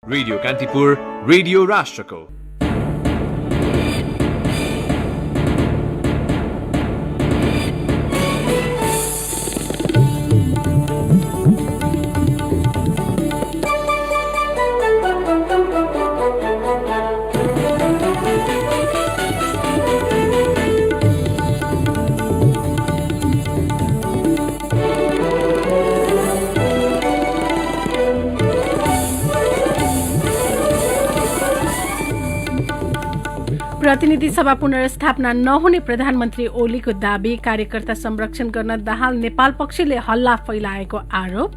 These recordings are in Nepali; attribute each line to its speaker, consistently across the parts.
Speaker 1: रेडियो कान्तिपुर, रेडियो राष्ट्रको।
Speaker 2: प्रतिनिधि सभा पुनर्स्थापना नहुने प्रधानमन्त्री ओलीको दाबी, कार्यकर्ता संरक्षण गर्न दाहाल नेपाल पक्षले हल्ला फैलाएको आरोप।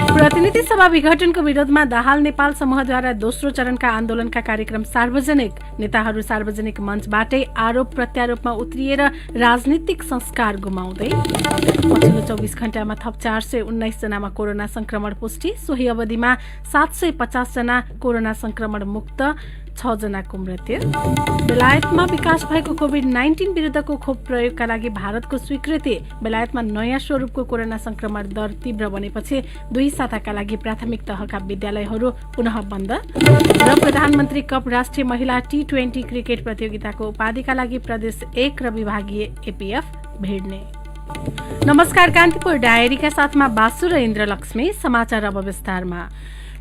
Speaker 2: प्रतिनिधि सभा विघटनको विरोधमा दाहाल नेपाल समूहद्वारा दोस्रो चरणका आन्दोलनका कार्यक्रम सार्वजनिक, नेताहरू सार्वजनिक मञ्चबाटै आरोप प्रत्यारोपमा उत्रिएर राजनीतिक संस्कार गुमाउँदै। पछिल्लो 24 घण्टामा थप 419 जनामा कोरोना संक्रमण पुष्टि, सोही अवधिमा 750 जना कोरोना संक्रमण मुक्त, 6 जनाको मृत्यु। बेलायतमा विकास भएको कोभिड-19 विरुद्धको खोप प्रयोगका लागि भारतको स्वीकृति, बेलायतमा नयाँ स्वरूपको कोरोना संक्रमण दर तीव्र बनेपछि 2 साताका लागि प्राथमिक तहका विद्यालयहरू पुनः बन्द। र प्रधानमन्त्री कप राष्ट्रिय महिला T20 क्रिकेट प्रतियोगिताको उपाधिका लागि प्रदेश 1 र विभागीय एपीएफ भिड्ने। नमस्कार, कान्तिपुर डायरीका साथमा बासु र इन्द्रलक्ष्मी। समाचार अब विस्तारमा।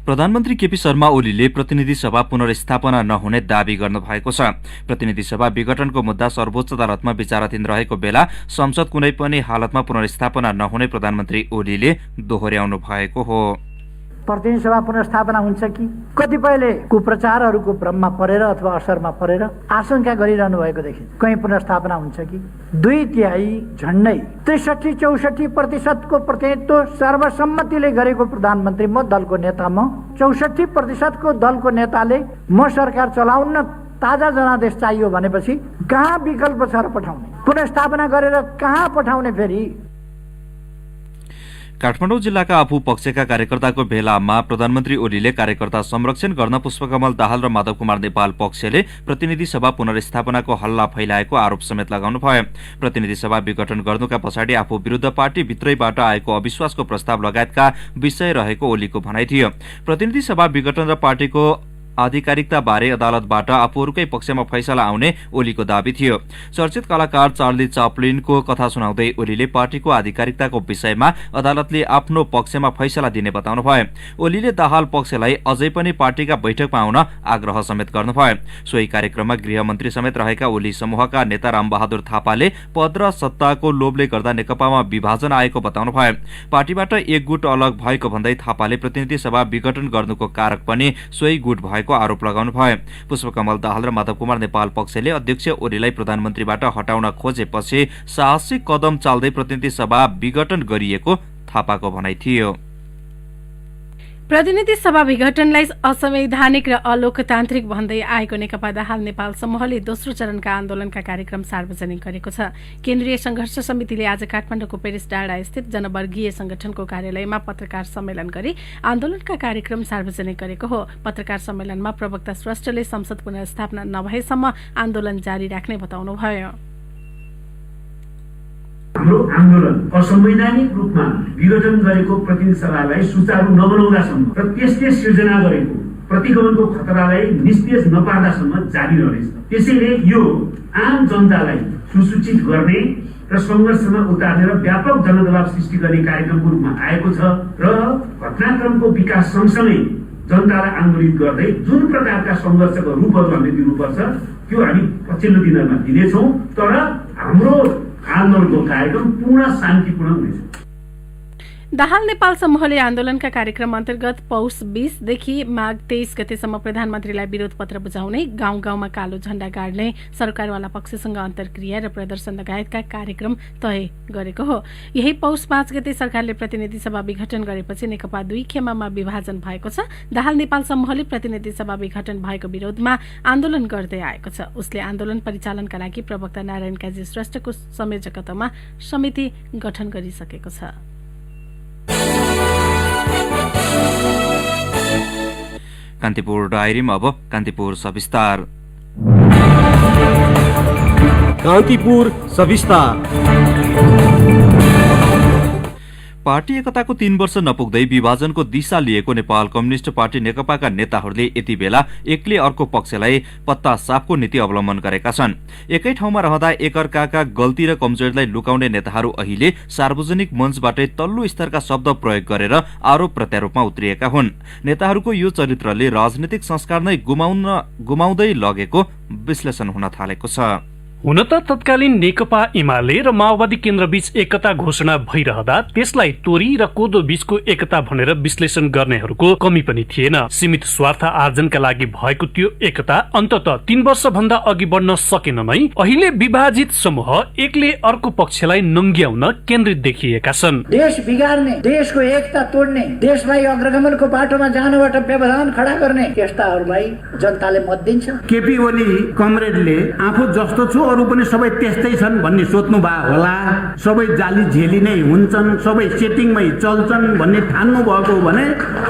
Speaker 3: प्रधानमन्त्री केपी शर्मा ओलीले प्रतिनिधि सभा पुनर्स्थापना नहुने दावी गर्नु भएको छ। प्रतिनिधि सभा विघटनको मुद्दा सर्वोच्च अदालतमा विचाराधीन रहेको बेला संसद कुनै पनि हालतमा पुनर्स्थापना नहुने प्रधानमन्त्री ओलीले दोहोर्याउनु भएको हो।
Speaker 4: प्रतिनिधि सभा पुनर्स्थापना हुन्छ कि कतिपयले कुप्रचारहरूको भ्रममा परेर अथवा असरमा परेर आशंका गरिरहनु भएको देखिन्छ। कहीँ पुनर्स्थापना हुन्छ कि 2/3 झन्डै 63-64% को प्रतिनिधित्व सर्वसम्मतिले गरेको प्रधानमन्त्री म, दलको नेता म, 64% को दलको नेताले म सरकार चलाउन ताजा जनादेश चाहियो भनेपछि कहाँ विकल्प छ र पठाउने? पुनर्स्थापना गरेर कहाँ पठाउने? फेरि
Speaker 3: काठमाडौँ जिल्लाका आफू पक्षका कार्यकर्ताको भेलामा प्रधानमन्त्री ओलीले कार्यकर्ता संरक्षण गर्न पुष्पकमल दाहाल र माधव कुमार नेपाल पक्षले प्रतिनिधि सभा पुनर्स्थापनाको हल्ला फैलाएको आरोप समेत लगाउनु भयो। प्रतिनिधि सभा विघटन गर्नुका पछाडि आफू विरुद्ध पार्टी भित्रैबाट आएको अविश्वासको प्रस्ताव लगायतका विषय रहेको ओलीको भनाइ थियो। प्रतिनिधि सभा विघटन र पार्टीको आधिकारिकता बारे अदालतबाट आफूहरूकै पक्षमा फैसला आउने ओलीको दावी थियो। चर्चित कलाकार चार्ली चाप्लिनको कथा सुनाउँदै ओलीले पार्टीको आधिकारिकताको विषयमा अदालतले आफ्नो पक्षमा फैसला दिने बताउनु भयो। ओलीले दाहाल पक्षलाई अझै पनि पार्टीका बैठकमा आउन आग्रह समेत गर्नुभयो। सोही कार्यक्रममा गृहमन्त्री समेत रहेका ओली समूहका नेता रामबहादुर थापाले पद र सत्ताको लोभले गर्दा नेकपामा विभाजन आएको बताउनु भयो। पार्टीबाट एक गुट अलग भएको भन्दै थापाले प्रतिनिधि सभा विघटन गर्नुको कारक पनि सोही गुट भएको आरोप लगाउनु भयो। पुष्पकमल दाहाल र माधव कुमार नेपाल पक्षले अध्यक्ष ओलीलाई प्रधानमन्त्रीबाट हटाउन खोजेपछि साहसिक कदम चाल्दै प्रतिनिधि सभा विघटन गरिएको थापाको भनाइ थियो।
Speaker 2: प्रतिनिधि सभा विघटनलाई असंवैधानिक र अलोकतान्त्रिक भन्दै आएको नेकपा दाहाल नेपाल समूहले दोस्रो चरणका आन्दोलनका कार्यक्रम सार्वजनिक गरेको छ। केन्द्रीय संघर्ष समितिले आज काठमाडौँको पेरिस डाँडा स्थित जनवर्गीय संगठनको कार्यालयमा पत्रकार सम्मेलन गरी आन्दोलनका कार्यक्रम सार्वजनिक गरेको हो। पत्रकार सम्मेलनमा प्रवक्ता श्रेष्ठले संसद पुनर्स्थापना नभएसम्म आन्दोलन जारी राख्ने बताउनुभयो।
Speaker 5: हाम्रो आन्दोलन असंवैधानिक रूपमा विघटन गरेको प्रतिनिधि सभालाई सुचारू नबनाउँदासम्म र त्यसले सिर्जना गरेको प्रतिगमनको खतरालाई निस्तेज नपार्दासम्म जारी रहनेछ। त्यसैले यो आम जनतालाई सुसूचित गर्ने र संघर्षमा उतार्ने र व्यापक जनदबाव सृष्टि गर्ने कार्यक्रमको रूपमा आएको छ र घटनाक्रमको विकास सँगसँगै जनतालाई आन्दोलित गर्दै जुन प्रकारका संघर्षको रूपहरू हामीले दिनुपर्छ त्यो हामी पछिल्लो दिनहरूमा दिनेछौँ। तर हाम्रो आन्दोलनको कार्यक्रम पूर्ण शान्तिपूर्ण हुनेछ।
Speaker 2: दाहाल नेपाल समूहले आन्दोलनका कार्यक्रम अन्तर्गत पौष 20 देखि माघ 23 गतेसम्म प्रधानमन्त्रीलाई विरोध पत्र बुझाउने, गाउँ गाउँमा कालो झण्डा गाड्ने, सरकारवाला पक्षसँग अन्तर्क्रिया र प्रदर्शन लगायतका कार्यक्रम तय गरेको हो। यही पौष 5 गते सरकारले प्रतिनिधि सभा विघटन गरेपछि नेकपा 2 खेमामा विभाजन भएको छ। दाहाल नेपाल समूहले प्रतिनिधि सभा विघटन भएको विरोधमा आन्दोलन गर्दै आएको छ। उसले आन्दोलन परिचालनका लागि प्रवक्ता नारायण काजी श्रेष्ठको संयोजकत्वमा समिति गठन गरिसकेको छ।
Speaker 3: कान्तिपुर डायरीमा अब कान्तिपुर सविस्तार।
Speaker 6: कान्तिपुर सविस्तार।
Speaker 3: पार्टी एकताको 3 वर्ष नपुग्दै विभाजनको दिशा लिएको नेपाल कम्युनिस्ट पार्टी नेकपाका नेताहरूले यति बेला एकले अर्को पक्षलाई पत्ता साफको नीति अवलम्बन गरेका छन्। एकै ठाउँमा रहँदा एकअर्काका गल्ती र कमजोरीलाई लुकाउने नेताहरू अहिले सार्वजनिक मञ्चबाटै तल्लो स्तरका शब्द प्रयोग गरेर आरोप प्रत्यारोपमा उत्रिएका हुन्। नेताहरूको यो चरित्रले राजनीतिक संस्कार नै गुमाउँदै लगेको विश्लेषण हुन थालेको छ।
Speaker 6: हुन त तत्कालीन नेकपा एमाले र माओवादी केन्द्रबीच एकता घोषणा भइरहँदा त्यसलाई तोरी र कोदो बीचको एकता भनेर विश्लेषण गर्नेहरूको कमी पनि थिएन। सीमित स्वार्थ आर्जनका लागि भएको त्यो एकता अन्ततः 3 वर्ष भन्दा अघि बढ्न सकेन नै अहिले विभाजित समूह एकले अर्को पक्षलाई नङ्ग्याउन केन्द्रित देखिएका छन्।
Speaker 4: देश बिगार्ने, देशको एकता तोड्ने, देशलाई अग्रगमनको बाटोमा जानबाट व्यवधान खडा गर्ने यस्ताहरूलाई जनताले मत दिन्छ।
Speaker 7: केपी ओली कमरेडले आफू जस्तो छु अरू पनि सबै त्यस्तै छन् भन्ने सोच्नु भयो होला। सबै जाली झेली नै हुन्छन्, सबै सेटिङमै चल्छन् भन्ने ठान्नु भएको भने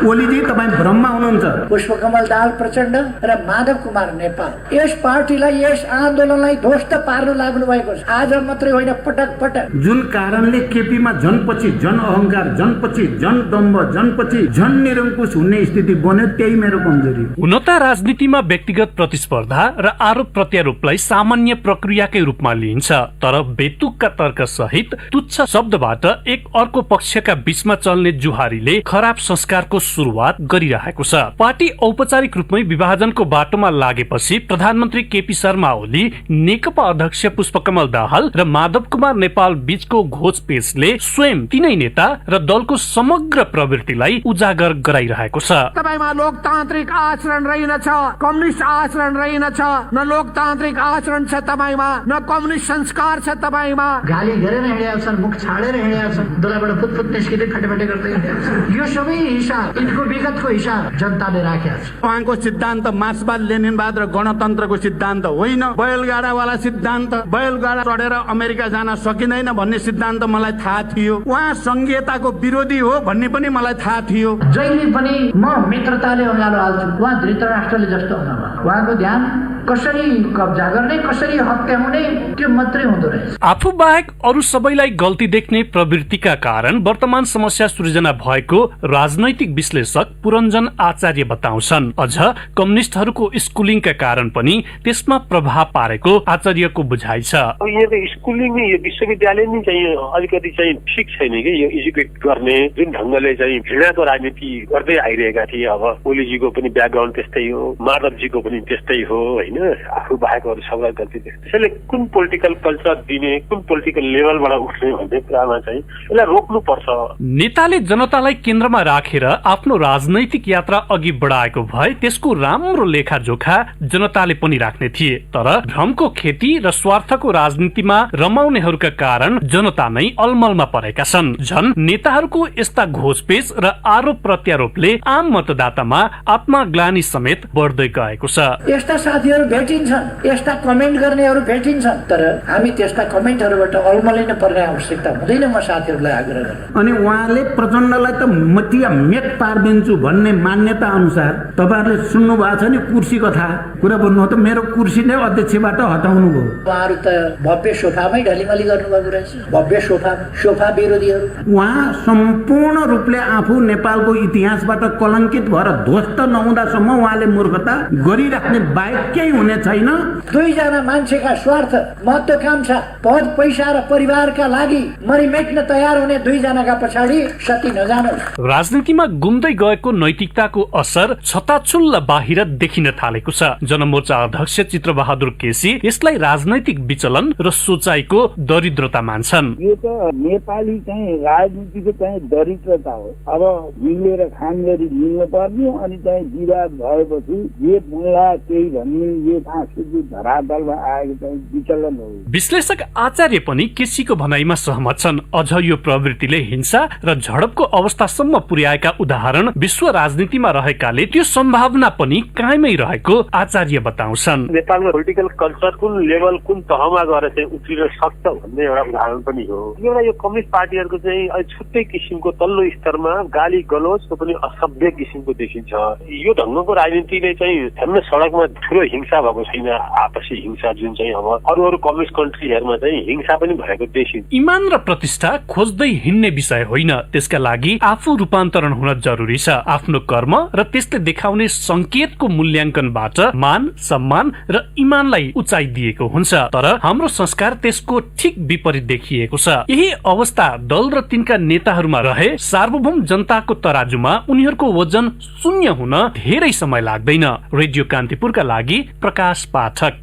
Speaker 7: ओलीजी तपाईँ भ्रममा हुनुहुन्छ।
Speaker 4: पुष्पकमल दाहाल प्रचण्ड र माधव कुमार नेपाल यस पार्टीलाई, यस आन्दोलनलाई ध्वस्त पार्न लाग्नु भएको छ। आज मात्रै होइन, पटक पटक।
Speaker 7: जुन कारणले केपीमा जनपछि जन अहंकार, जनपछि जन दम्भ, जनपछि जन निरङ्कुश हुने स्थिति बन्यो, त्यही मेरो कमजोरी हो।
Speaker 6: हुन त राजनीतिमा व्यक्तिगत प्रतिस्पर्धा र आरोप प्रत्यारोपलाई सामान्य प्रक्रियाकै रूपमा लिइन्छ, तर बेतुकका तर्क सहित तुच्छ शब्दबाट एक अर्को पक्षका बीचमा चल्ने जुहारीले खराब संस्कारको सुरुवात गरिरहेको छ। पार्टी औपचारिक रूपमै विभाजनको बाटोमा लागेपछि प्रधानमन्त्री केपी शर्मा ओली, नेकपा अध्यक्ष पुष्पकमल दाहाल र माधव कुमार नेपाल बीचको घोचपेचले स्वयं तिनै नेता र दलको समग्र प्रवृत्तिलाई उजागर गराइरहेको छ।
Speaker 8: तपाईमा लोकतान्त्रिक आचरण रहेनछ, कम्युनिस्ट आचरण रहेनछ, न लोकतान्त्रिक आचरण छ तपाईमा, न कम्युनिस्ट संस्कार छ तपाईमा।
Speaker 4: गाली गरेर हिँडेका छन्, मुख छाडेर हिँडेका छन्, दुलाबाट फुटफुट निस्किँदै खटेपटे गर्दै हिँडेका छन्। यो सबै हिसाब, यिनको विगतको हिसाब जनताले राखेको छ।
Speaker 7: उहाँको सिद्धान्त मार्क्सवाद लेनिनवाद र गणतन्त्रको सिद्धान्त होइन, बैलगाडावाला सिद्धान्त। बैलगाडा चढेर अमेरिका जान सकिँदैन भन्ने सिद्धान्त मलाई थाहा थियो। उहाँ संघीयताको विरोधी हो भन्ने पनि मलाई थाहा थियो।
Speaker 4: जहिले पनि म मित्रताले अँगालो हाल्छु, उहाँ धृतराष्ट्रले जस्तो हुनुभयो। उहाँको ध्यान कसरी कब्जा गर्ने, कसरी हत्याउने, त्यो मात्रै हुँदो रहेछ।
Speaker 6: आफू बाहेक अरू सबैलाई गल्ती देख्ने प्रवृत्तिका कारण वर्तमान समस्या सृजना भएको राजनैतिक विश्लेषक पुरञ्जन आचार्य बताउँछन्। अझ कम्युनिस्टहरूको स्कुलिङका कारण पनि त्यसमा प्रभाव पारेको आचार्यको बुझाइ छ।
Speaker 9: यो स्कुलिङ यो विश्वविद्यालय नै चाहिँ अलिकति चाहिँ ठिक छैन कि यो एजुकेट गर्ने जुन ढङ्गले चाहिँ घृणाको राजनीति गर्दै आइरहेका थिए। अब ओलीजीको पनि ब्याकग्राउन्ड त्यस्तै हो, माधवजीको पनि त्यस्तै हो होइन, आफू बाहेकहरू सबलाई गल्ती देख्छ। त्यसैले कुन पोलिटिकल कल्चर दिने, कुन पोलिटिकल लेभलबाट उठ्ने भन्ने कुरामा चाहिँ यसलाई रोक्नु पर्छ।
Speaker 6: नेताले जनतालाई केन्द्रमा राखेर आफ्नो राजनैतिक यात्रा अघि बढाएको भए त्यसको राम्रो लेखाजोखा जनताले पनि राख्ने थिए, तर भ्रमको खेती र स्वार्थको राजनीतिमा रमाउनेहरूका कारण जनता नै अलमलमा परेका छन्। झन् नेताहरूको यस्ता घोचपेच र आरोप प्रत्यारोपले आम मतदातामा आत्मग्लानि समेत बढ्दै गएको छ।
Speaker 4: यस्ता साथीहरू भेटिन्छन्, यस्ता कमेन्ट गर्नेहरू भेटिन्छन्, तर हामी त्यस्ता कमेन्टहरूबाट अलमलिन पर्ने आवश्यकता हुँदैन। म साथीहरूलाई आग्रह गर्छु।
Speaker 7: अनि उहाँले प्रचण्डलाई त मटिया मेट पारिदिन्छु भन्ने मान्यता अनुसार तपाईँहरूले सुन्नु भएको छ नि कुर्सी कथा कुरा भन्नु हो त, मेरो कुर्सी नै अध्यक्षबाट हटाउनु भयो।
Speaker 4: उहाँहरू त भव्य सोफामै ढलिमली गर्नुभएको रहेछ, भव्य सोफा विरोधीहरू।
Speaker 7: उहाँ सम्पूर्ण रूपले आफू नेपालको इतिहासबाट कलङ्कित भएर ध्वस्त नहुँदासम्म उहाँले मूर्खता गरिराख्ने बाहेक केही हुने छैन।
Speaker 4: दुईजना मान्छेका स्वार्थ, महत्वाकांक्षा, पद पैसा र परिवारका लागि मरिमेट्न तयार हुने दुईजनाका पछाडि सती नजानुहोस्।
Speaker 6: राजनीतिमा गुम्दै गएको नैतिकताको असर छताछुल्ल बाहिर देखिन थालेको छ। जनमोर्चा अध्यक्ष चित्रबहादुर केसी यसलाई राजनैतिक विचलन र सोचाइको दरिद्रता मान्छन्।
Speaker 10: यो त नेपाली चाहिँ राजनीतिको चाहिँ दरिद्रता हो। अब मिलेर खानगरी मिल्नु पर्ने, अनि चाहिँ विवाद भएपछि जे मुला केही भन्ने यो सांस्कृतिक धरातलमा आएको चाहिँ विचलन हो।
Speaker 6: विश्लेषक आचार्य पनि केसीको भनाइमा सहमत छन्। अझ यो प्रवृत्तिले हिंसा र झडपको अवस्थासम्म पुर्याएका उदाहरण विश्व राजनीतिमा रहेकाले त्यो सम्भावना पनि कायमै रहेको आचार्य बताउँछन्।
Speaker 9: नेपालमा पोलिटिकल कल्चर कुन लेभल, कुन तहमा गएर चाहिँ उक्लिन सक्छ भन्ने एउटा उदाहरण पनि हो। एउटा यो कम्युनिस्ट पार्टीहरूको चाहिँ छुट्टै किसिमको तल्लो स्तरमा गाली गलोचको पनि असभ्य किसिमको देखिन्छ। यो ढङ्गको राजनीतिले चाहिँ हेर्न सडकमा ठुलो हिंसा हिंसा भएको छैन, आपसी हिंसा जुन चाहिँ अब अरू कम्युनिस्ट कन्ट्रीहरूमा चाहिँ हिंसा पनि भएको देखिन्छ।
Speaker 6: ईमान र प्रतिष्ठा खोज्दै हिँड्ने विषय होइन, त्यसका लागि आफू रूपान्तरण हुन जरुरी छ। आफ्नो कर्म र त्यसले देखाउने संकेतको मूल्याङ्कनबाट मान, सम्मान र ईमानलाई उचाइ दिएको हुन्छ, तर हाम्रो संस्कार त्यसको ठिक विपरीत देखिएको छ। यही अवस्था दल र तिनका नेताहरूमा रहे सार्वभौम जनताको तराजुमा उनीहरूको वजन शून्य हुन धेरै समय लाग्दैन। रेडियो कान्तिपुरका लागि प्रकाश पाठक।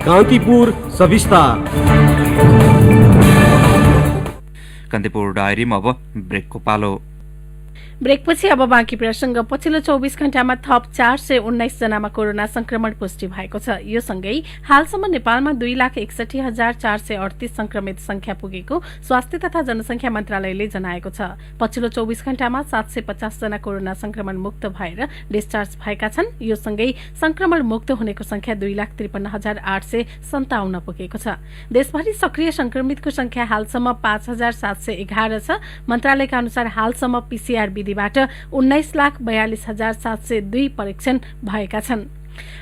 Speaker 11: कान्तिपुर सविस्तार।
Speaker 3: कान्तिपुर डायरीमा अब ब्रेकको पालो।
Speaker 2: ब्रेकपछि अब बाँकी प्रसंग। पछिल्लो 24 घण्टामा थप 419 जनामा कोरोना संक्रमण पुष्टि भएको छ। यो सँगै हालसम्म नेपालमा 2,61,438 संक्रमित संख्या पुगेको स्वास्थ्य तथा जनसंख्या मन्त्रालयले जनाएको छ। पछिल्लो 24 घण्टामा 750 जना कोरोना संक्रमण मुक्त भएर डिस्चार्ज भएका छन्। यो सँगै संक्रमण मुक्त हुनेको संख्या 2,53,857 पुगेको छ। देशभरि सक्रिय संक्रमितको संख्या हालसम्म 5,711 छ। मन्त्रालयका अनुसार हालसम्म पीसीआर विधिबाट 19,42,702 परीक्षण भएका छन्।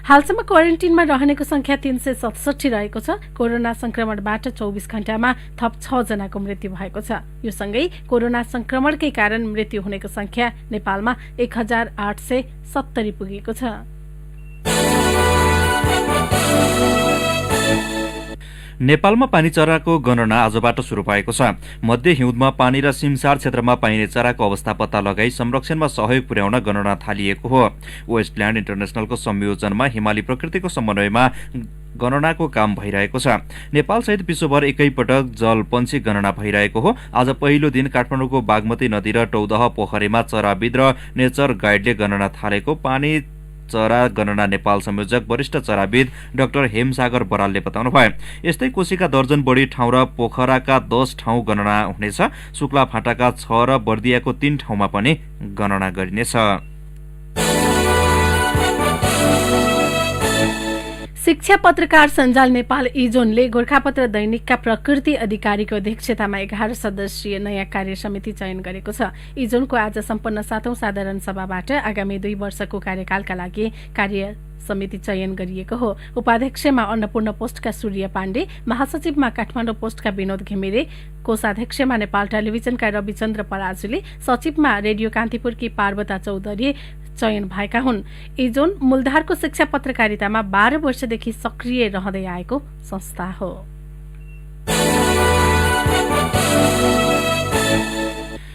Speaker 2: हालसम्म क्वारेन्टिनमा रहनेको संख्या 367 रहेको छ। कोरोना संक्रमणबाट 24 घण्टामा थप 6 जनाको मृत्यु भएको छ। यो सँगै कोरोना संक्रमणकै कारण मृत्यु हुनेको संख्या नेपालमा 1,870 पुगेको छ।
Speaker 3: नेपालमा पानी चराको गणना आजबाट शुरू भएको छ। मध्य हिउँदमा पानी र सिमसार क्षेत्रमा पाइने चराको अवस्था पत्ता लगाई संरक्षणमा सहयोग पुर्याउन गणना थालिएको हो। वेस्टल्याण्ड इन्टरनेशनलको संयोजनमा हिमाली प्रकृतिको समन्वयमा गणनाको काम भइरहेको छ। नेपालसहित विश्वभर एकैपटक जलपन्छी गणना भइरहेको हो। आज पहिलो दिन काठमाडौँको बागमती नदी र टौदह पोखरीमा चराविद र नेचर गाइडले गणना थालेको पानी चरा गणना नेपाल संयोजक वरिष्ठ चराविद डाक्टर हेमसागर बरालले बताउनुभयो। यस्तै कोशीका दर्जन बढी ठाउँ र पोखराका 10 ठाउँ गणना हुनेछ। शुक्ला फाटाका 6 र बर्दियाको 3 ठाउँमा पनि गणना गरिनेछ।
Speaker 2: शिक्षा पत्रकार सञ्जाल नेपाल इजोनले गोरखापत्र दैनिकका प्रकृति अधिकारीको अध्यक्षतामा 11 सदस्यीय नयाँ कार्य समिति चयन गरेको छ। इजोनको आज सम्पन्न 7औं साधारण सभाबाट आगामी 2 वर्षको कार्यकालका लागि कार्य समिति चयन गरिएको हो। उपाध्यक्षमा अन्नपूर्ण पोस्टका सूर्य पाण्डे, महासचिवमा काठमाडौँ पोस्टका विनोद घिमिरे, कोषाध्यक्षमा नेपाल टेलिभिजनका रविचन्द्र पराजुली, सचिवमा रेडियो कान्तिपुरकी पार्वता चौधरी चयन भएका हुन्। इजोन मूलधारको शिक्षा पत्रकारितामा 12 वर्षदेखि सक्रिय रहँदै आएको संस्था हो।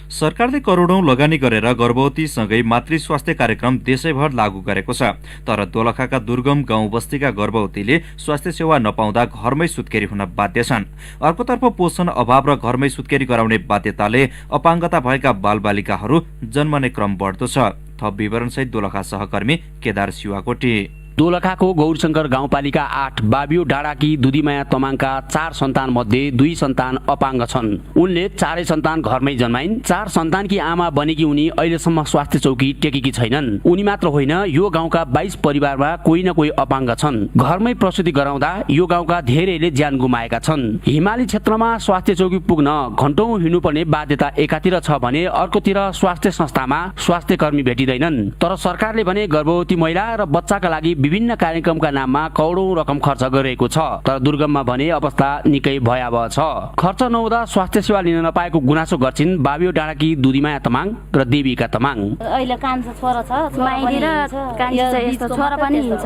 Speaker 3: सरकारले करोडौं लगानी गरेर गर्भवतीसँगै मातृ स्वास्थ्य कार्यक्रम देशैभर लागू गरेको छ। तर दोलखाका दुर्गम गाउँ बस्तीका गर्भवतीले स्वास्थ्य सेवा नपाउँदा घरमै सुत्केरी हुन बाध्य छन्। अर्कोतर्फ पोषण अभाव र घरमै सुत्केरी गराउने बाध्यताले अपाङ्गता भएका बालबालिकाहरू जन्मने क्रम बढ्दो छ। थप विवरणसहित दोलखा सहकर्मी केदार शिवाकोटी।
Speaker 12: दोलखाको गौरशंकर गाउँपालिका 8 बाबियो डाँडाकी दुधीमाया तमाङका 4 सन्तान मध्ये 2 सन्तान अपाङ्ग छन्। उनले 4 सन्तान घरमै जन्माइन्। 4 सन्तानकी आमा बनेकी उनी अहिलेसम्म स्वास्थ्य चौकी टेकेकी छैनन्। उनी मात्र होइन, यो गाउँका 22 परिवारमा कोही न कोही अपाङ्ग छन्। घरमै प्रसुति गराउँदा यो गाउँका धेरैले ज्यान गुमाएका छन्। हिमाली क्षेत्रमा स्वास्थ्य चौकी पुग्न घण्टौं हिँड्नुपर्ने बाध्यता एकातिर छ भने अर्कोतिर स्वास्थ्य संस्थामा स्वास्थ्य कर्मी भेटिँदैनन्। तर सरकारले भने गर्भवती महिला र बच्चाका लागि विभिन्न कार्यक्रमका नाममा करोडौं रकम खर्च गरिएको छ। तर दुर्गममा भने अवस्था निकै भयावह छ। खर्च नहुँदा स्वास्थ्य सेवा लिन नपाएको गुनासो गर्छिन् बाबियो डाँडाकी दुधीमाया तमाङ र देवीका तमाङ।
Speaker 13: अहिले कान्छो छोरा छ, माइली र कान्छी चाहिँ यस्तो छोरा पनि हिँड्छ,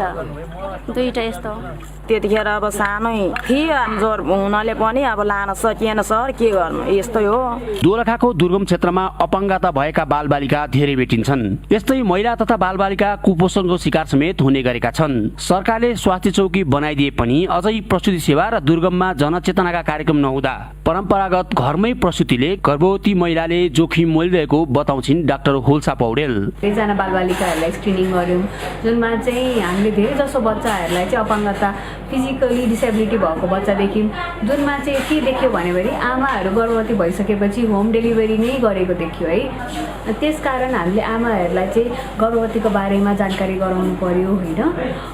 Speaker 13: दुईटा यस्तो।
Speaker 14: त्यतिखेर अब सानै थियो, जोर हुनाले पनि अब लान सकिएन सर, के गर्नु, यस्तै हो।
Speaker 12: दोलखाको दुर्गम क्षेत्रमा अपाङ्गता भएका बालबालिका धेरै भेटिन्छन्। यस्तै महिला तथा बालबालिका कुपोषणको शिकार समेत हुने गरेका छन्। सरकारले स्वास्थ्य चौकी बनाइदिए पनि अझै प्रसुति सेवा र दुर्गममा जनचेतनाका कार्यक्रम नहुँदा परम्परागत घरमै प्रसुतिले गर्भवती महिलाले जोखिम मोलिरहेको बताउँछिन् डाक्टर होल्सा पौडेल।
Speaker 15: धेरैजना बालबालिकाहरूलाई स्क्रिनिङ गर्यौँ, जुनमा चाहिँ हामीले धेरै जसो बच्चाहरूलाई चाहिँ अपाङ्गता फिजिकली डिसेबिलिटी भएको बच्चा देख्यौँ, जुनमा चाहिँ के देख्यो भने आमाहरू गर्भवती भइसकेपछि होम डेलिभरी नै गरेको देखियो है। त्यसकारण हामीले आमाहरूलाई चाहिँ गर्भवतीको बारेमा जानकारी गराउनु पर्यो होइन।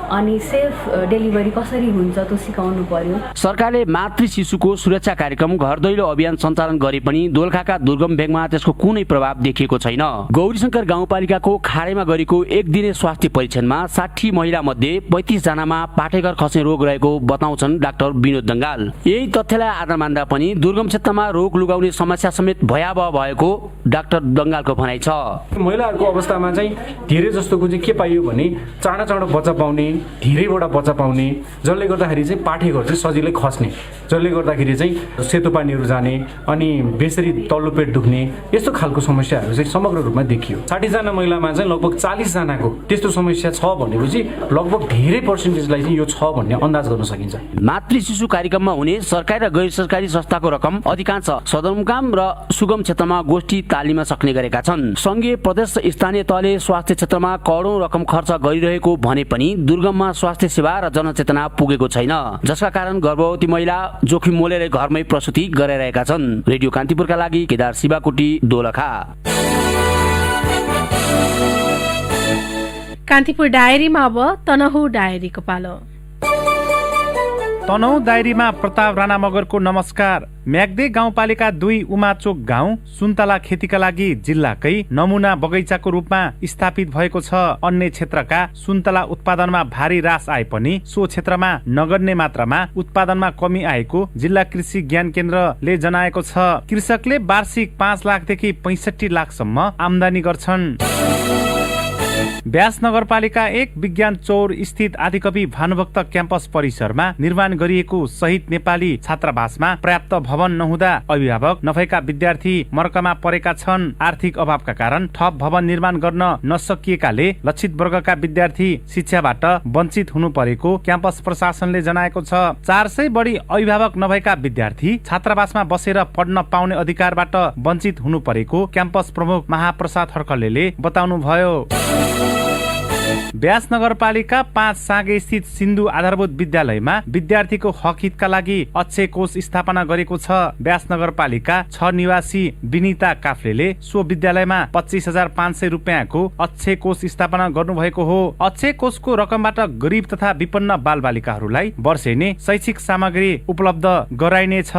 Speaker 15: अनि सेल्फ डेलिभरी कसरी हुन्छ त्यो सिकाउनु पर्यो।
Speaker 12: सरकारले मातृ शिशुको सुरक्षा कार्यक्रम घर दैलो अभियान सञ्चालन गरे पनि दोलखाका दुर्गम भेगमा त्यसको कुनै प्रभाव देखिएको छैन। गौरीशंकर गाउँपालिकाको खारेमा गरेको एक दिने स्वास्थ्य परीक्षणमा 60 महिला मध्ये 35 जनामा पाठेघर खस्ने रोग रहेको बताउँछन् डाक्टर विनोद दङ्गाल। यही तथ्यलाई आधार मान्दा पनि दुर्गम क्षेत्रमा रोग लुगाउने समस्या समेत भयावह भएको डाक्टर दङ्गालको भनाइ छ।
Speaker 11: महिलाहरूको अवस्थामा चाहिँ धेरै जस्तोको चाहिँ के पाइयो भने चाँडो चाँडो बच्चा पाउने, धेरैवटा बच्चा पाउने, जसले गर्दाखेरि चाहिँ पाठेघर चाहिँ सजिलै खस्ने, जसले गर्दाखेरि चाहिँ सेतो पानीहरू जाने अनि बेसरी तल्लो पेट दुख्ने यस्तो खालको समस्याहरू चाहिँ समग्र रूपमा देखियो। 60 जना महिलामा चाहिँ लगभग 40 जनाको त्यस्तो समस्या छ भनेपछि लगभग धेरै पर्सेन्टेजलाई चाहिँ यो छ भन्ने अन्दाज गर्न सकिन्छ।
Speaker 12: मातृ शिशु कार्यक्रममा हुने सरकारी र गैर सरकारी संस्थाको रकम अधिकांश सदरमुकाम र सुगम क्षेत्रमा गोष्ठी तालिममा सक्ने गरेका छन्। संघीय प्रदेश स्थानीय तहले स्वास्थ्य क्षेत्रमा करोडौं रकम खर्च गरिरहेको भने पनि दुर्गममा स्वास्थ्य सेवा र जनचेतना पुगेको छैन, जसका कारण गर्भवती महिला जोखिम मोलेर घरमै प्रसुति गरिरहेका छन्। रेडियो कान्तिपुरका लागि केदार शिवाकोटी, दोलखा।
Speaker 2: कान्तिपुर डायरीमा अब तनहु डायरीको पालो।
Speaker 16: तनहु डायरीमा प्रताप राणा मगरको नमस्कार। म्याग्दे गाउँपालिका 2 उमाचोक गाउँ सुन्तला खेतीका लागि जिल्लाकै नमुना बगैँचाको रूपमा स्थापित भएको छ। अन्य क्षेत्रका सुन्तला उत्पादनमा भारी ह्रास आए पनि सो क्षेत्रमा नगर्ने मात्रामा उत्पादनमा कमी आएको जिल्ला कृषि ज्ञान केन्द्रले जनाएको छ। कृषकले वार्षिक 5 लाखदेखि 65 लाखसम्म आमदानी गर्छन्। व्यास नगरपालिका 1 विज्ञान चौर स्थित आदिकवि भानुभक्त क्याम्पस परिसरमा निर्माण गरिएको शहीद नेपाली छात्रावासमा पर्याप्त भवन नहुँदा अभिभावक नभएका विद्यार्थी मर्कमा परेका छन्। आर्थिक अभावका कारण थप भवन निर्माण गर्न नसकिएकाले लक्षित वर्गका विद्यार्थी शिक्षाबाट वञ्चित हुनु परेको क्याम्पस प्रशासनले जनाएको छ। 400 बढी अभिभावक नभएका विद्यार्थी छात्रावासमा बसेर पढ्न पाउने अधिकारबाट वञ्चित हुनु परेको क्याम्पस प्रमुख महाप्रसाद हर्कलेले बताउनु भयो। व्यास नगरपालिका 5 साँगे स्थित सिन्धु आधारभूत विद्यालयमा विद्यार्थीको हक हितका लागि अक्षय कोष स्थापना गरेको छ। व्यास नगरपालिका 6 निवासी विनिता काफ्लेले सो विद्यालयमा 25,500 रुपियाँको अक्षय कोष स्थापना गर्नुभएको हो। अक्षय कोषको रकमबाट गरिब तथा विपन्न बालबालिकाहरूलाई वर्षेनी शैक्षिक सामग्री उपलब्ध गराइनेछ।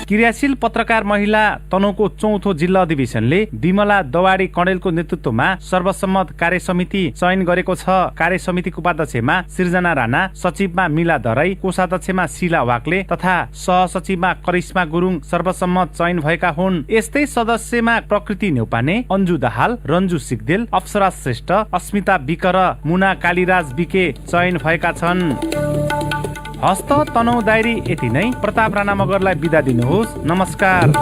Speaker 16: क्रियाशील पत्रकार महिला तनहुको 4थो जिल्ला अधिवेशनले विमला दवाडी कणेलको नेतृत्वमा सर्वसम्मत कार्यसमिति चयन गरेको छ। कार्यसमितिको उपाध्यक्षमा सृजना राणा, सचिवमा मिला दराई, कोषाध्यक्षमा शिला वाक्ले तथा सहसचिवमा करिश्मा गुरुङ सर्वसम्मत चयन भएका हुन्। यस्तै सदस्यमा प्रकृति न्यौपाने, अन्जु दाहाल, रन्जु सिगदेल, अप्सरा श्रेष्ठ, अस्मिता विक र मुना कालीराज विके चयन भएका छन्। हस्त तनहु डायरी यति नै। प्रताप राणा मगरलाई बिदा दिनुहोस्। नमस्कार।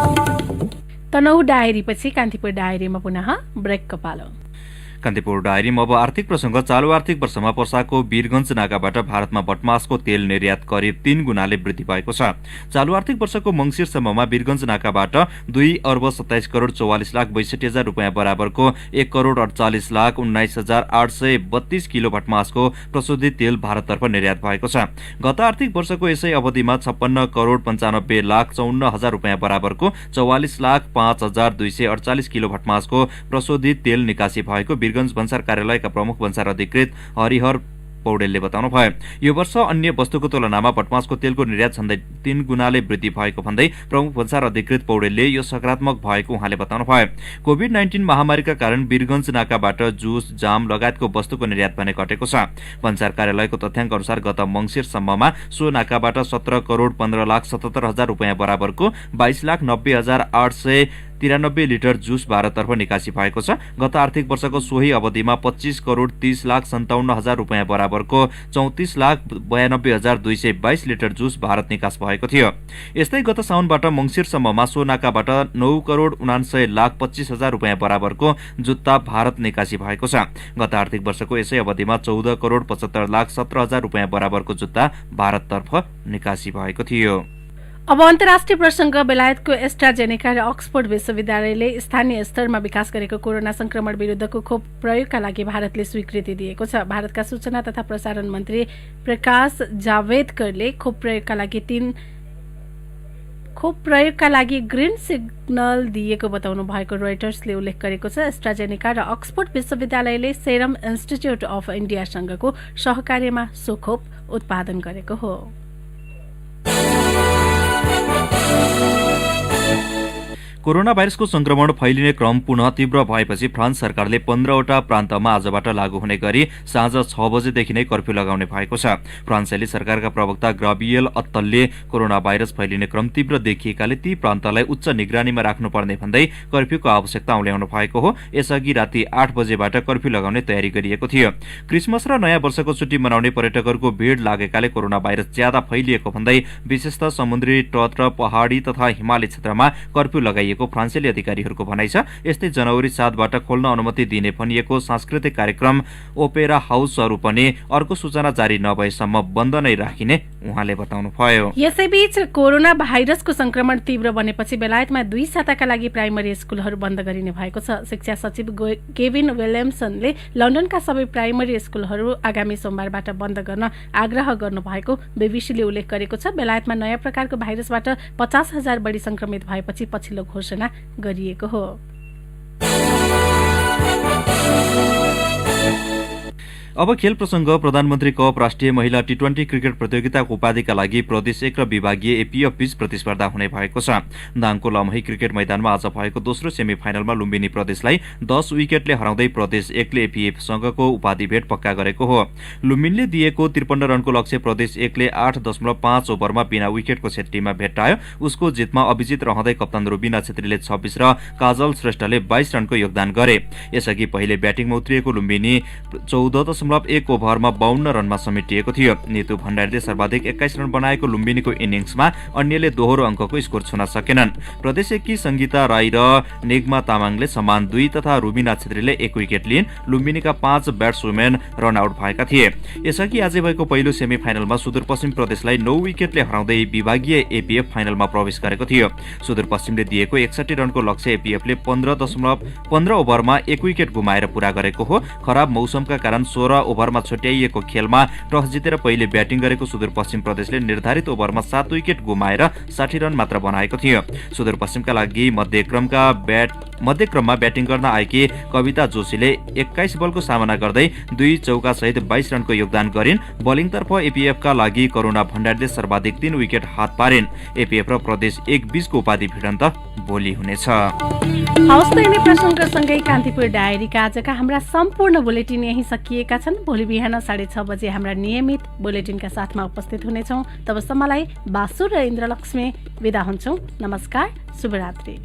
Speaker 2: तनहु डायरी पछि कान्तिपुर डायरीमा पुनः ब्रेकको पालो।
Speaker 3: कान्तिपुर डायरीमा अब आर्थिक प्रसंग। चालु आर्थिक वर्षमा पर्साको वीरगञ्ज नाकाबाट भारतमा भटमासको तेल निर्यात करिब 3 गुणाले वृद्धि भएको छ। चालु आर्थिक वर्षको मंसिरसम्ममा वीरगञ्ज नाकाबाट 2 अर्ब 27 करोड 44 लाख 62 हजार रुपियाँ बराबरको 1 करोड 48 लाख 19 हजार 832 किलो भटमासको प्रशोधित तेल भारततर्फ निर्यात भएको छ। गत आर्थिक वर्षको यसै अवधिमा 56 करोड 95 लाख 54 हजार रुपियाँ बराबरको 44 लाख 5 हजार 248 किलो भटमासको प्रशोधित तेल निकासी भएको वीरगञ्ज भन्सार कार्यालयका प्रमुख भन्सार अधिकृत हरिहर पौडेलले बताउनु भयो। यो वर्ष अन्य वस्तुको तुलनामा भटमासको तेलको निर्यात झन्डै 3 गुणाले वृद्धि भएको भन्दै प्रमुख भन्सार अधिकृत पौडेलले यो सकारात्मक भएको उहाँले बताउनु भयो। कोभिड-19 महामारीका कारण वीरगञ्ज नाकाबाट जुस, जाम लगायतको वस्तुको निर्यात भने घटेको छ। भन्सार कार्यालयको तथ्याङ्क अनुसार गत मंसिरसम्ममा सो नाकाबाट 17 करोड 15 लाख 77 हजार रुपियाँ बराबरको 22 लाख 90 हजार 893 लिटर जुस भारततर्फ निकासी भएको छ। गत आर्थिक वर्षको सोही अवधिमा 25 करोड 30 लाख 57 हजार रुपियाँ बराबरको 34 लाख 92 हजार 222 लिटर जुस भारत निकास भएको थियो। यस्तै गत साउनबाट मंसिरसम्ममा सो नाकाबाट 9 करोड 79 लाख 25 हजार रुपियाँ बराबरको जुत्ता भारत निकासी भएको छ। गत आर्थिक वर्षको यसै अवधिमा 14 करोड 75 लाख 17 हजार रुपियाँ बराबरको जुत्ता भारततर्फ निकासी भएको थियो।
Speaker 2: अब अन्तर्राष्ट्रिय प्रसंग। बेलायतको एस्ट्राजेनेका र अक्सफोर्ड विश्वविद्यालयले स्थानीय स्तरमा विकास गरेको कोरोना संक्रमण विरुद्धको खोप प्रयोगका लागि भारतले स्वीकृति दिएको छ। भारतका सूचना तथा प्रसारण मन्त्री प्रकाश जावडेकरले खोप प्रयोगका लागि खोप प्रयोगका लागि ग्रीन सिग्नल दिएको बताउनु भएको रोइटर्सले उल्लेख गरेको छ। एस्ट्राजेनेका र अक्सफोर्ड विश्वविद्यालयले सेरम इन्स्टिच्युट अफ इन्डियासँगको सहकार्यमा सो खोप उत्पादन गरेको हो।
Speaker 3: कोरोना भाइरसको संक्रमण फैलिने क्रम पुनः तीव्र भएपछि फ्रान्स सरकारले 15वटा प्रान्तमा आजबाट लागू हुने गरी साँझ 6 बजेदेखि नै कर्फ्यू लगाउने भएको छ। फ्रान्सेली सरकारका प्रवक्ता ग्राबियल अत्तलले कोरोना भाइरस फैलिने क्रम तीव्र देखिएकाले ती प्रान्तलाई उच्च निगरानीमा राख्नुपर्ने भन्दै कर्फ्यूको आवश्यकता उल्याउनु भएको हो। यसअघि राति 8 बजेबाट कर्फ्यू लगाउने तयारी गरिएको थियो। क्रिसमस र नयाँ वर्षको छुट्टी मनाउने पर्यटकहरूको भीड़ लागेकाले कोरोना भाइरस ज्यादा फैलिएको भन्दै विशेषतः समुद्री तट र पहाडी तथा हिमाली क्षेत्रमा कर्फ्यू लगाइएको फ्रान्सेली अधिकारीहरूको भनाइ छ। यस्तै जनवरी 7 बाट खोल्न अनुमति दिने भनिएको सांस्कृतिक कार्यक्रम ओपेरा हाउसहरू पनि अर्को सूचना जारी नभएसम्म बन्द नै राखिने उहाँले बताउनुभयो।
Speaker 2: यसैबीच कोरोना भाइरसको संक्रमण तीव्र बनेपछि बेलायतमा 2 साताका लागि प्राइमरी स्कुलहरू बन्द गरिने भएको छ। शिक्षा सचिव केभिन विलियमसनले लन्डनका सबै प्राइमरी स्कुलहरू आगामी सोमबारबाट बन्द गर्न आग्रह गर्नुभएको बीबीसीले उल्लेख गरेको छ। बेलायतमा नयाँ प्रकारको भाइरसबाट 50,000 बढी संक्रमित भएपछि पछिल्लो घोषणा गरिएको हो।
Speaker 3: अब खेल प्रसंग। प्रधानमन्त्री कप राष्ट्रिय महिला टी20 क्रिकेट प्रतियोगिताको उपाधिका लागि प्रदेश 1 र विभागीय एपीएफ बीच प्रतिस्पर्धा हुने भएको छ। दाङको लमही क्रिकेट मैदानमा आज भएको दोस्रो सेमी फाइनलमा लुम्बिनी प्रदेशलाई 10 विकेटले हराउँदै प्रदेश 1 ले एपीएफ सँगको उपाधि भेट पक्का गरेको हो। लुम्बिनीले दिएको 53 रनको लक्ष्य प्रदेश 1 ले 8.5 ओभरमा बिना विकेटको क्षेत्रीमा भेट्टायो। उसको जितमा अभिजित रहँदै कप्तान रुबिना छेत्रीले 26 र काजल श्रेष्ठले 22 रनको योगदान गरे। यसअघि पहिले ब्याटिङमा उत्रिएको लुम्बिनी 14.1 ओभरमा 52 रनमा समेटिएको थियो। नीतू भण्डारीले सर्वाधिक 21 रन बनाएको लुम्बिनीको इनिङ्समा अन्यले दोहोरो अङ्कको स्कोर छुन सकेनन्। प्रदेश 1 की संगीता राई र नेगमा तामाङले समान 2 तथा रुबिना छेत्रीले 1 विकेट लिइन्। लुम्बिनीका 5 ब्याट्सम्यान रन आउट भएका थिए। यसअघि आजै भएको पहिलो सेमी फाइनलमा सुदूरपश्चिम प्रदेशलाई 9 विकेटले हराउँदै विभागीय एपीएफ फाइनलमा प्रवेश गरेको थियो। सुदूरपश्चिमले दिएको 61 रनको लक्ष्य एपीएफले 15 ओभरमा 1 विकेट गुमाएर पूरा गरेको हो। खराब मौसमका कारण 16 ओभरमा छुट्याइएको खेलमा टस जितेर पहिले ब्याटिङ गरेको सुदूरपश्चिम प्रदेशले निर्धारित ओभरमा 7 विकेट गुमाएर 60 रन मात्र बनाएको थियो। सुदूरपश्चिमका लागि मध्यक्रममा ब्याटिङ गर्न आएकी कविता जोशीले 21 बलको सामना गर्दै 2 चौका सहित 22 रनको योगदान गरिन्। बोलिङतर्फ एपीएफका लागि करुणा भण्डारीले सर्वाधिक 3 विकेट हात पारिन्। एपीएफ र प्रदेश 1 बीचको उपाधि भिडन्त भोलि हुनेछ।
Speaker 2: हवस् त यिनै प्रसङ्गसँगै कान्तिपुर डायरीका आजका हाम्रा सम्पूर्ण बुलेटिन यही सकिएका छन्। भोलि बिहान 6:30 बजे हाम्रा नियमित बुलेटिनका साथमा उपस्थित हुनेछौँ। तबसम्मलाई बासु र इन्द्रलक्ष्मी बिदा हुन्छौँ। नमस्कार, शुभरात्रि।